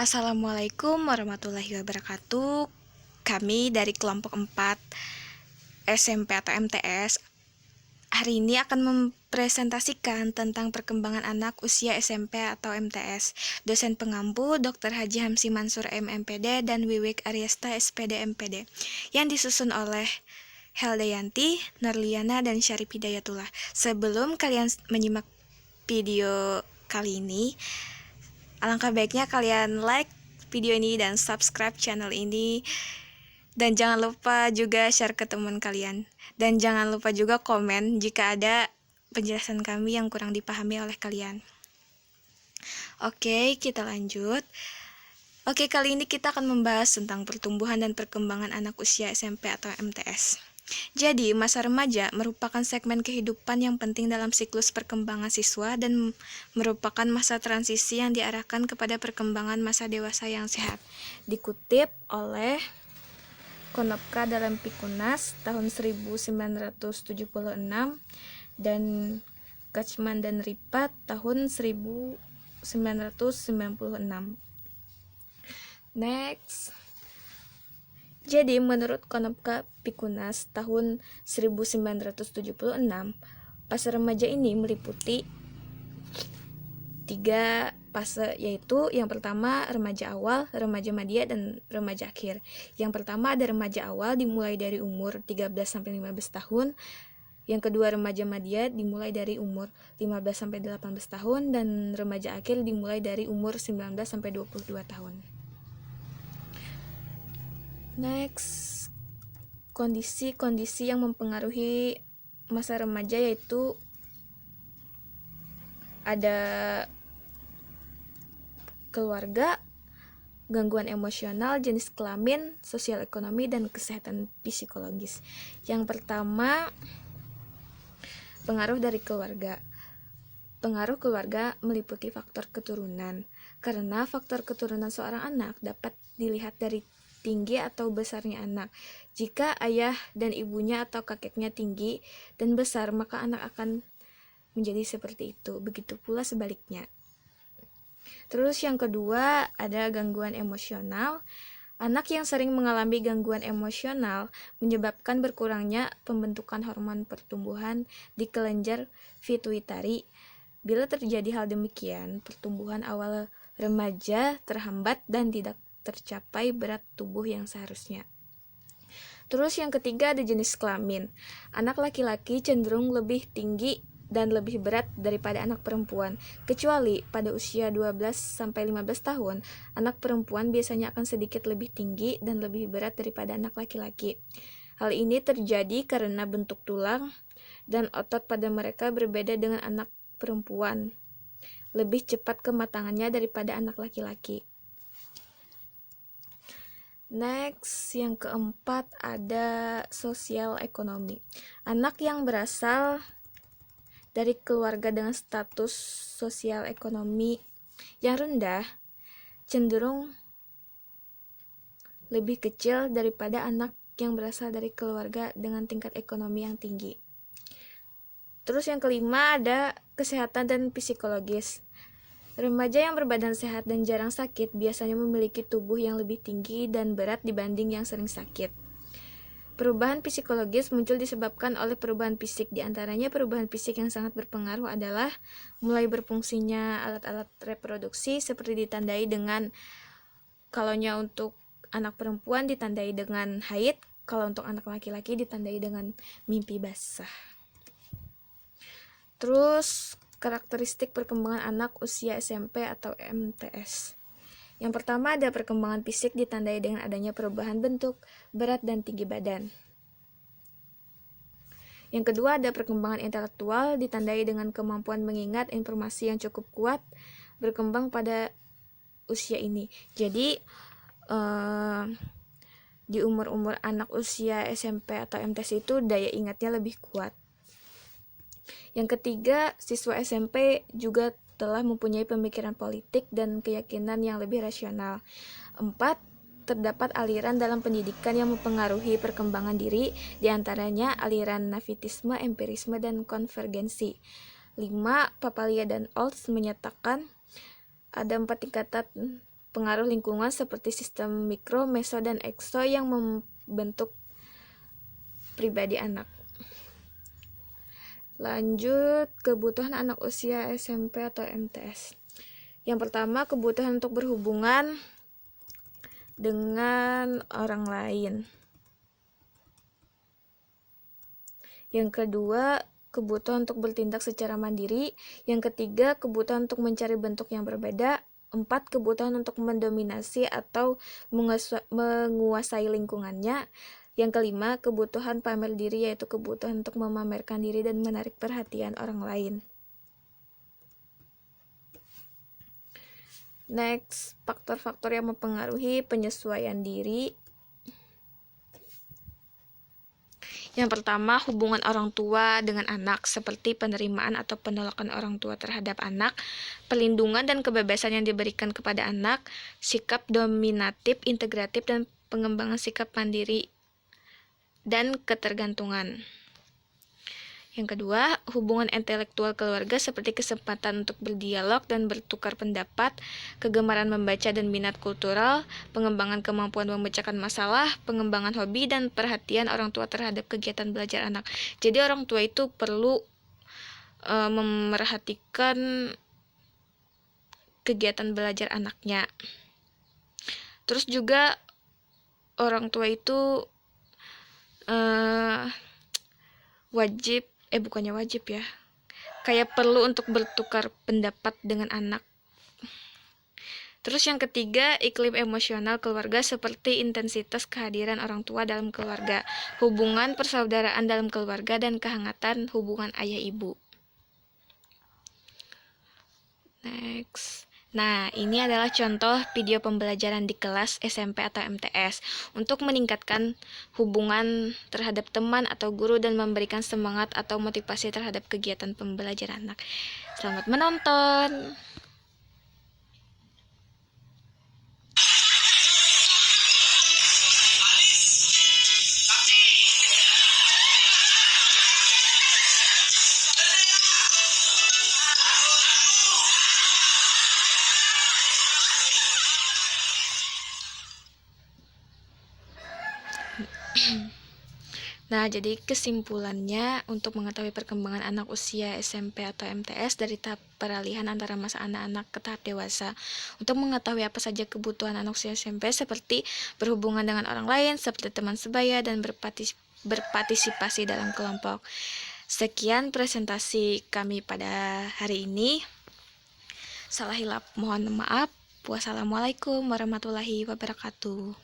Assalamualaikum warahmatullahi wabarakatuh. Kami dari kelompok 4 SMP atau MTS hari ini akan mempresentasikan tentang perkembangan anak usia SMP atau MTS. Dosen pengampu Dr. Haji Hamsi Mansur MMPD dan Wiwik Aryasta SPD MPD yang disusun oleh Heldayanti, Nurliana, dan Syarif Hidayatullah. Sebelum kalian menyimak video kali ini, alangkah baiknya kalian like video ini dan subscribe channel ini. Dan jangan lupa juga share ke teman kalian. Dan jangan lupa juga komen jika ada penjelasan kami yang kurang dipahami oleh kalian. Oke, kita lanjut. Oke, kali ini kita akan membahas tentang pertumbuhan dan perkembangan anak usia SMP atau MTS. Jadi, masa remaja merupakan segmen kehidupan yang penting dalam siklus perkembangan siswa dan merupakan masa transisi yang diarahkan kepada perkembangan masa dewasa yang sehat. Dikutip oleh Konopka dalam Pikunas tahun 1976 dan Kachman dan Ripat tahun 1996. Next. Jadi menurut Konopka Pikunas tahun 1976, fase remaja ini meliputi 3 fase, yaitu yang pertama remaja awal, remaja madya, dan remaja akhir. Yang pertama ada remaja awal dimulai dari umur 13-15 tahun. Yang kedua remaja madya dimulai dari umur 15-18 tahun, dan remaja akhir dimulai dari umur 19-22 tahun. Next, kondisi-kondisi yang mempengaruhi masa remaja yaitu ada keluarga, gangguan emosional, jenis kelamin, sosial ekonomi, dan kesehatan psikologis. Yang pertama, pengaruh dari keluarga. Pengaruh keluarga meliputi faktor keturunan, karena faktor keturunan seorang anak dapat dilihat dari tinggi atau besarnya anak. Jika ayah dan ibunya atau kakeknya tinggi dan besar, maka anak akan menjadi seperti itu. Begitu pula sebaliknya. Terus yang kedua ada gangguan emosional. Anak yang sering mengalami gangguan emosional menyebabkan berkurangnya pembentukan hormon pertumbuhan di kelenjar pituitari. Bila terjadi hal demikian, pertumbuhan awal remaja terhambat dan tidak tercapai berat tubuh yang seharusnya. Terus yang ketiga ada jenis kelamin. Anak laki-laki cenderung lebih tinggi dan lebih berat daripada anak perempuan. Kecuali pada usia 12-15 tahun, anak perempuan biasanya akan sedikit lebih tinggi dan lebih berat daripada anak laki-laki. Hal ini terjadi karena bentuk tulang dan otot pada mereka berbeda dengan anak perempuan. Lebih cepat kematangannya daripada anak laki-laki. Next, yang keempat ada sosial ekonomi. Anak yang berasal dari keluarga dengan status sosial ekonomi yang rendah cenderung lebih kecil daripada anak yang berasal dari keluarga dengan tingkat ekonomi yang tinggi. Terus yang kelima ada kesehatan dan psikologis. Remaja yang berbadan sehat dan jarang sakit biasanya memiliki tubuh yang lebih tinggi dan berat dibanding yang sering sakit. Perubahan psikologis muncul disebabkan oleh perubahan fisik. Di antaranya perubahan fisik yang sangat berpengaruh adalah mulai berfungsinya alat-alat reproduksi seperti ditandai dengan, kalaunya untuk anak perempuan ditandai dengan haid, kalau untuk anak laki-laki ditandai dengan mimpi basah. Terus karakteristik perkembangan anak usia SMP atau MTS. Yang pertama ada perkembangan fisik ditandai dengan adanya perubahan bentuk, berat, dan tinggi badan. Yang kedua ada perkembangan intelektual ditandai dengan kemampuan mengingat informasi yang cukup kuat berkembang pada usia ini. Jadi di umur-umur anak usia SMP atau MTS itu daya ingatnya lebih kuat. Yang ketiga, siswa SMP juga telah mempunyai pemikiran politik dan keyakinan yang lebih rasional. 4. Terdapat aliran dalam pendidikan yang mempengaruhi perkembangan diri, diantaranya aliran nafitisme, empirisme, dan konvergensi. 5. Papalia dan Olds menyatakan ada 4 tingkatan pengaruh lingkungan seperti sistem mikro, meso, dan ekso yang membentuk pribadi anak. Lanjut, kebutuhan anak usia SMP atau MTS. Yang pertama, kebutuhan untuk berhubungan dengan orang lain. Yang kedua, kebutuhan untuk bertindak secara mandiri. Yang ketiga, kebutuhan untuk mencari bentuk yang berbeda. 4, kebutuhan untuk mendominasi atau menguasai lingkungannya. Yang kelima, kebutuhan pamer diri, yaitu kebutuhan untuk memamerkan diri dan menarik perhatian orang lain. Next, faktor-faktor yang mempengaruhi penyesuaian diri. Yang pertama, hubungan orang tua dengan anak, seperti penerimaan atau penolakan orang tua terhadap anak, perlindungan dan kebebasan yang diberikan kepada anak, sikap dominatif, integratif, dan pengembangan sikap mandiri dan ketergantungan. Yang kedua, hubungan intelektual keluarga seperti kesempatan untuk berdialog dan bertukar pendapat, kegemaran membaca dan minat kultural, pengembangan kemampuan memecahkan masalah, pengembangan hobi, dan perhatian orang tua terhadap kegiatan belajar anak. Jadi orang tua itu perlu memerhatikan kegiatan belajar anaknya. Terus juga orang tua itu bukannya wajib ya, kayak perlu untuk bertukar pendapat dengan anak. Terus yang ketiga, iklim emosional keluarga seperti intensitas kehadiran orang tua dalam keluarga, hubungan persaudaraan dalam keluarga, dan kehangatan hubungan ayah ibu. Next. Nah, ini adalah contoh video pembelajaran di kelas SMP atau MTS untuk meningkatkan hubungan terhadap teman atau guru dan memberikan semangat atau motivasi terhadap kegiatan pembelajaran anak. Selamat menonton! Nah, jadi kesimpulannya, untuk mengetahui perkembangan anak usia SMP atau MTS dari tahap peralihan antara masa anak-anak ke tahap dewasa, untuk mengetahui apa saja kebutuhan anak usia SMP seperti berhubungan dengan orang lain, seperti teman sebaya, dan berpartisipasi dalam kelompok. Sekian presentasi kami pada hari ini. Salah hilap mohon maaf. Wassalamualaikum warahmatullahi wabarakatuh.